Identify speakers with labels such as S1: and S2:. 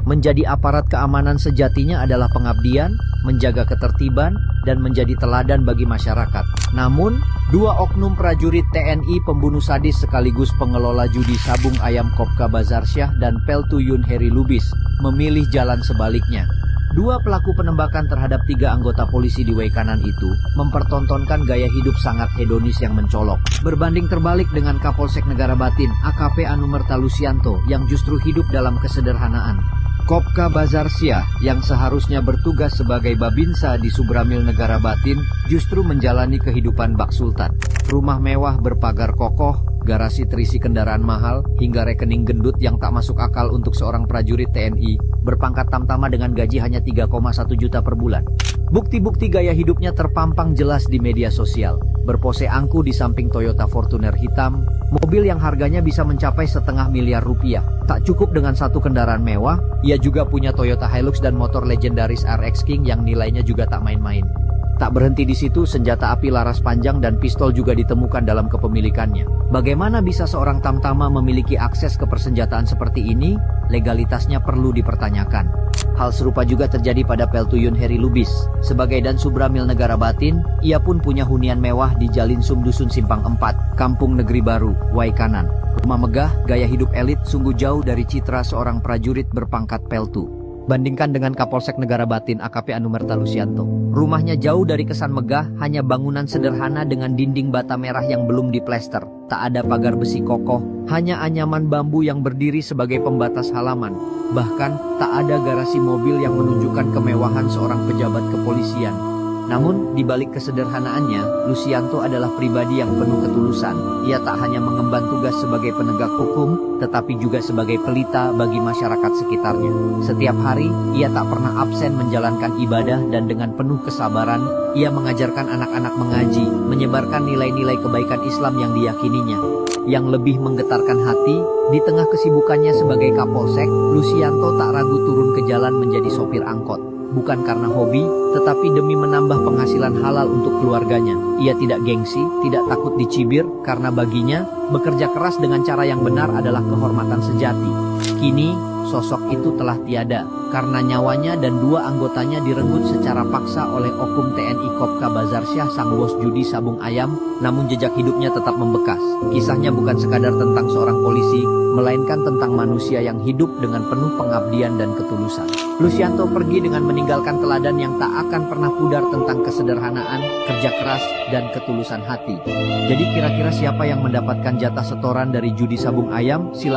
S1: Menjadi aparat keamanan sejatinya adalah pengabdian, menjaga ketertiban, dan menjadi teladan bagi masyarakat. Namun, dua oknum prajurit TNI pembunuh sadis sekaligus pengelola judi sabung ayam Kopka Bazarsyah dan Peltuyun Heri Lubis memilih jalan sebaliknya. Dua pelaku penembakan terhadap 3 anggota polisi di Waikanan itu mempertontonkan gaya hidup sangat hedonis yang mencolok. Berbanding terbalik dengan Kapolsek Negara Batin AKP Anumerta Lusianto yang justru hidup dalam kesederhanaan. Kopka Bazarsyah yang seharusnya bertugas sebagai babinsa di Subramil Negara Batin justru menjalani kehidupan bak sultan. Rumah mewah berpagar kokoh, garasi terisi kendaraan mahal, hingga rekening gendut yang tak masuk akal untuk seorang prajurit TNI berpangkat tamtama dengan gaji hanya 3,1 juta per bulan. Bukti-bukti gaya hidupnya terpampang jelas di media sosial. Berpose angku di samping Toyota Fortuner hitam, mobil yang harganya bisa mencapai setengah miliar rupiah. Tak cukup dengan satu kendaraan mewah, ia juga punya Toyota Hilux dan motor legendaris RX King yang nilainya juga tak main-main. Tak berhenti di situ, senjata api laras panjang dan pistol juga ditemukan dalam kepemilikannya. Bagaimana bisa seorang tamtama memiliki akses ke persenjataan seperti ini? Legalitasnya perlu dipertanyakan. Hal serupa juga terjadi pada Peltuyun Heri Lubis. Sebagai dan Subramil Negara Batin, ia pun punya hunian mewah di Jalinsum Dusun Simpang 4, Kampung Negeri Baru, Waikanan. Rumah megah, gaya hidup elit sungguh jauh dari citra seorang prajurit berpangkat Peltu. Bandingkan dengan Kapolsek Negara Batin AKP Anumerta Lusianto. Rumahnya jauh dari kesan megah, hanya bangunan sederhana dengan dinding bata merah yang belum diplester. Tak ada pagar besi kokoh, hanya anyaman bambu yang berdiri sebagai pembatas halaman. Bahkan, tak ada garasi mobil yang menunjukkan kemewahan seorang pejabat kepolisian. Namun, di balik kesederhanaannya, Lusianto adalah pribadi yang penuh ketulusan. Ia tak hanya mengemban tugas sebagai penegak hukum, tetapi juga sebagai pelita bagi masyarakat sekitarnya. Setiap hari, ia tak pernah absen menjalankan ibadah dan dengan penuh kesabaran, ia mengajarkan anak-anak mengaji, menyebarkan nilai-nilai kebaikan Islam yang diyakininya. Yang lebih menggetarkan hati, di tengah kesibukannya sebagai Kapolsek, Lusianto tak ragu turun ke jalan menjadi sopir angkot. Bukan karena hobi, tetapi demi menambah penghasilan halal untuk keluarganya. Ia tidak gengsi, tidak takut dicibir, karena baginya, bekerja keras dengan cara yang benar adalah kehormatan sejati. Kini, sosok itu telah tiada, karena nyawanya dan 2 anggotanya direnggut secara paksa oleh oknum TNI Kopka Bazarsyah sang bos judi sabung ayam, namun jejak hidupnya tetap membekas. Kisahnya bukan sekadar tentang seorang polisi, melainkan tentang manusia yang hidup dengan penuh pengabdian dan ketulusan. Lusianto pergi dengan meninggalkan teladan yang tak akan pernah pudar tentang kesederhanaan, kerja keras, dan ketulusan hati. Jadi kira-kira siapa yang mendapatkan jatah setoran dari judi sabung ayam? Silahkan